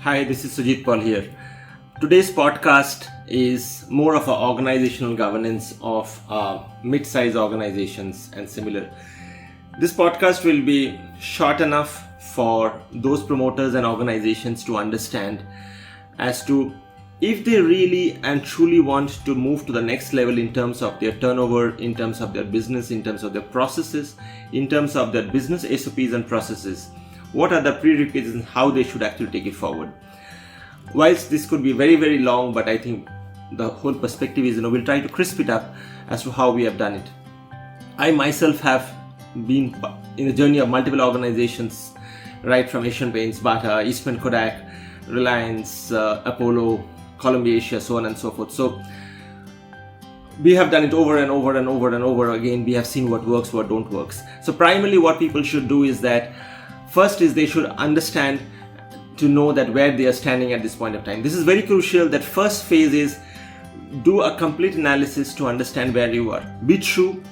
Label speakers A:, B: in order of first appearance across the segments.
A: Hi, this is Sujit Paul here. Today's podcast is more of an organizational governance of mid-size organizations and similar. This podcast will be short enough for those promoters and organizations to understand as to if they really and truly want to move to the next level in terms of their turnover, in terms of their business, in terms of their processes, in terms of their business SOPs and processes. What are the prerequisites and how they should actually take it forward. Whilst this could be very, very long, but I think the whole perspective is, we'll try to crisp it up as to how we have done it. I myself have been in the journey of multiple organizations, right from Asian Paints, Bata, Eastman Kodak, Reliance, Apollo, Columbia Asia, so on and so forth. So we have done it over and over and over and over again. We have seen what works, what don't works. So primarily what people should do is that first is they should understand to know that where they are standing at this point of time. This is very crucial. That first phase is do a complete analysis to understand where you are. Be true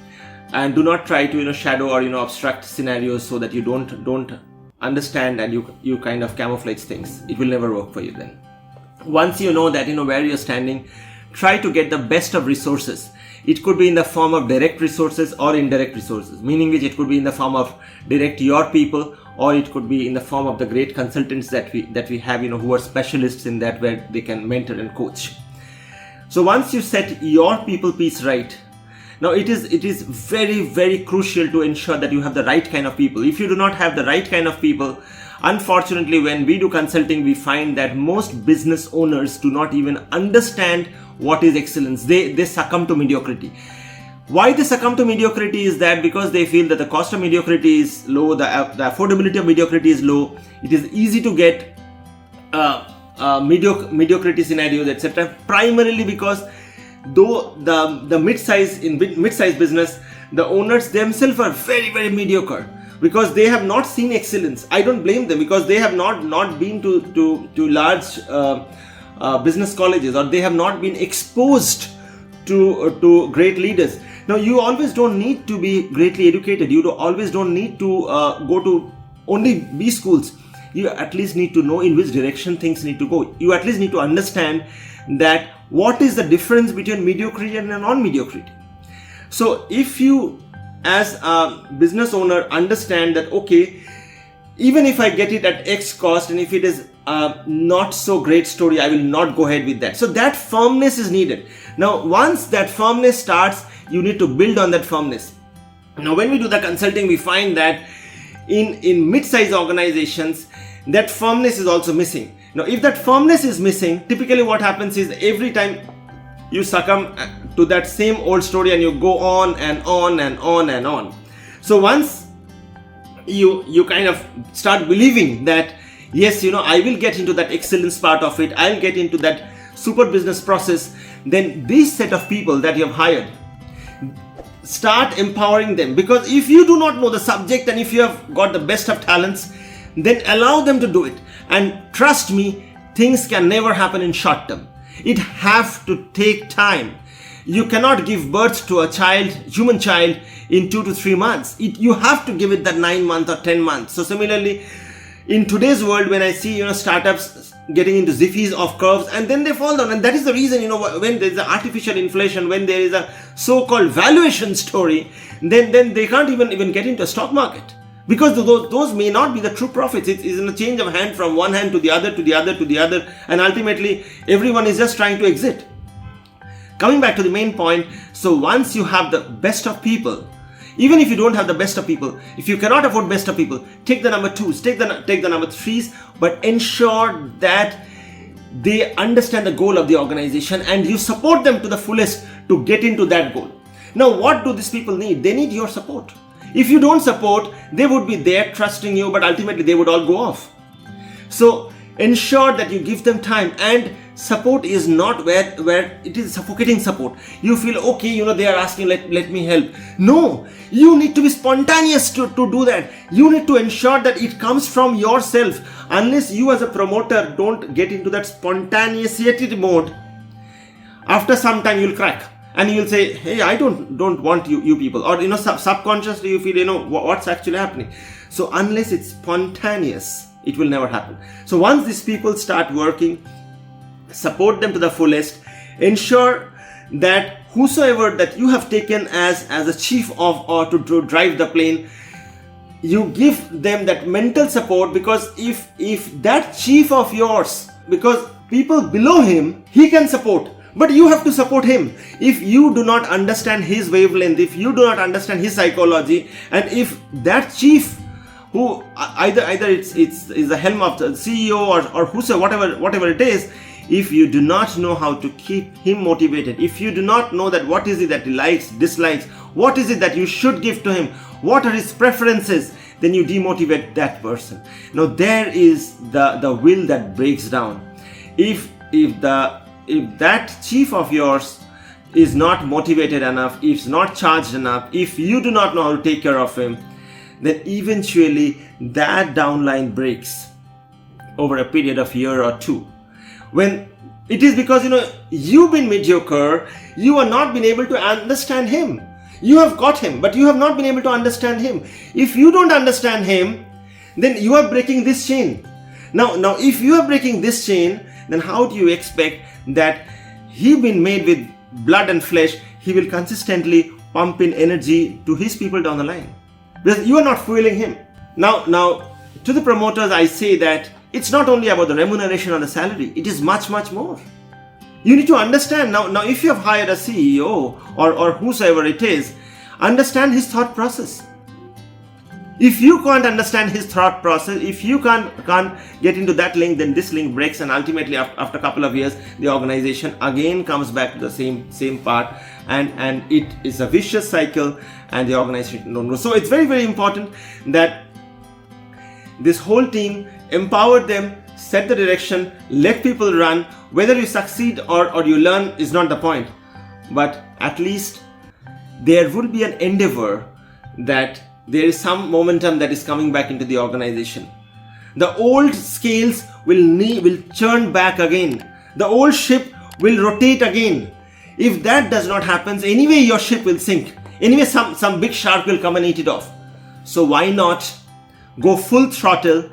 A: and do not try to shadow or obstruct scenarios so that you don't understand and you kind of camouflage things. It will never work for you then. Once you know that where you're standing, try to get the best of resources. It could be in the form of direct resources or indirect resources, meaning which it could be in the form of direct your people, or it could be in the form of the great consultants that we have, who are specialists in that, where they can mentor and coach. So once you set your people piece right, now it is very, very crucial to ensure that you have the right kind of people. If you do not have the right kind of people, unfortunately, when we do consulting, we find that most business owners do not even understand what is excellence. They succumb to mediocrity. Why they succumb to mediocrity is that because they feel that the cost of mediocrity is low, the affordability of mediocrity is low. It is easy to get mediocrity scenarios, etc. Primarily because though the mid-size business, the owners themselves are very, very mediocre because they have not seen excellence. I don't blame them because they have not been to large business colleges, or they have not been exposed to great leaders. Now, you always don't need to be greatly educated. You always don't need to go to only B schools. You at least need to know in which direction things need to go. You at least need to understand that what is the difference between mediocrity and non-mediocrity. So if you as a business owner understand that, okay, even if I get it at X cost and if it is a not so great story, I will not go ahead with that. So that firmness is needed. Now, once that firmness starts, you need to build on that firmness. Now, when we do the consulting, we find that in mid-size organizations, that firmness is also missing. Now, if that firmness is missing, typically what happens is every time you succumb to that same old story and you go on and on and on and on. So once you kind of start believing that, yes, I will get into that excellence part of it, I'll get into that super business process, then this set of people that you have hired, start empowering them. Because if you do not know the subject and if you have got the best of talents, then allow them to do it. And trust me, things can never happen in short term. It have to take time. You cannot give birth to a child, human child, in 2 to 3 months. You have to give it that 9 months or 10 months. So similarly, in today's world, when I see startups getting into ziffies of curves and then they fall down, and that is the reason when there is an artificial inflation, when there is a so-called valuation story, then they can't even get into a stock market. Because those may not be the true profits. It is in a change of hand from one hand to the other, to the other, to the other. And ultimately, everyone is just trying to exit. Coming back to the main point. So once you have the best of people, even if you don't have the best of people, if you cannot afford best of people, take the number 2s, take the number 3s, but ensure that they understand the goal of the organization and you support them to the fullest to get into that goal. Now, what do these people need? They need your support. If you don't support, they would be there trusting you, but ultimately they would all go off. So ensure that you give them time, and support is not where it is suffocating support. You feel, okay, they are asking, let me help. No, you need to be spontaneous to do that. You need to ensure that it comes from yourself. Unless you as a promoter don't get into that spontaneity mode, after some time you'll crack. And you'll say, hey, I don't want you people. Or, subconsciously you feel, what's actually happening. So unless it's spontaneous, It will never happen. So once these people start working, support them to the fullest, ensure that whosoever that you have taken as a chief of or to drive the plane, you give them that mental support, because if that chief of yours, because people below him, he can support, but you have to support him. If you do not understand his wavelength, if you do not understand his psychology, and if that chief, who either it's the helm of the CEO or whosoever, whatever it is, if you do not know how to keep him motivated, if you do not know that what is it that he likes, dislikes, what is it that you should give to him, what are his preferences, then you demotivate that person. Now there is the will that breaks down. If that chief of yours is not motivated enough, if not charged enough, if you do not know how to take care of him, then eventually that downline breaks over a period of year or two. When it is because you've been mediocre, you are not been able to understand him. You have got him, but you have not been able to understand him. If you don't understand him, then you are breaking this chain. Now if you are breaking this chain, then how do you expect that he been made with blood and flesh, he will consistently pump in energy to his people down the line? Because you are not fueling him. Now to the promoters, I say that it's not only about the remuneration or the salary, it is much more. You need to understand now if you have hired a CEO or whosoever it is, understand his thought process. If you can't understand his thought process, if you can't get into that link, then this link breaks, and ultimately after a couple of years, the organization again comes back to the same part, and it is a vicious cycle, and the organization don't grow. So it's very important that this whole team empower them, set the direction, let people run. Whether you succeed or you learn is not the point, but at least there will be an endeavor that there is some momentum that is coming back into the organization. The old scales will churn back again. The old ship will rotate again. If that does not happen, anyway your ship will sink. Anyway some big shark will come and eat it off. So why not go full throttle,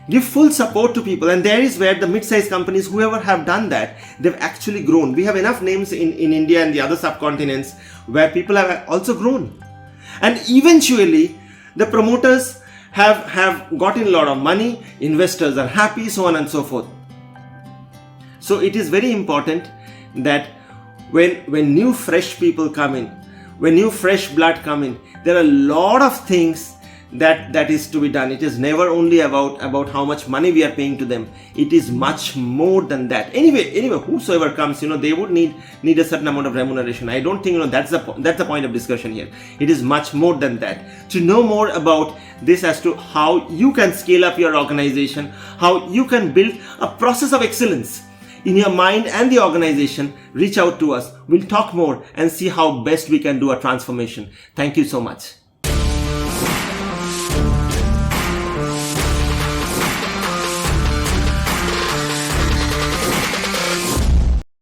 A: give full support to people? And there is where the mid-sized companies, whoever have done that, they've actually grown. We have enough names in India and the other subcontinents where people have also grown. And eventually, the promoters have gotten a lot of money, investors are happy, so on and so forth. So it is very important that when new fresh people come in, when new fresh blood come in, there are a lot of things that is to be done. It is never only about how much money we are paying to them. It is much more than that. Anyway, whosoever comes, they would need a certain amount of remuneration. I don't think that's the point of discussion here. It is much more than that. To know more about this as to how you can scale up your organization, how you can build a process of excellence in your mind and the organization, reach out to us. We'll talk more and see how best we can do a transformation. Thank you so much.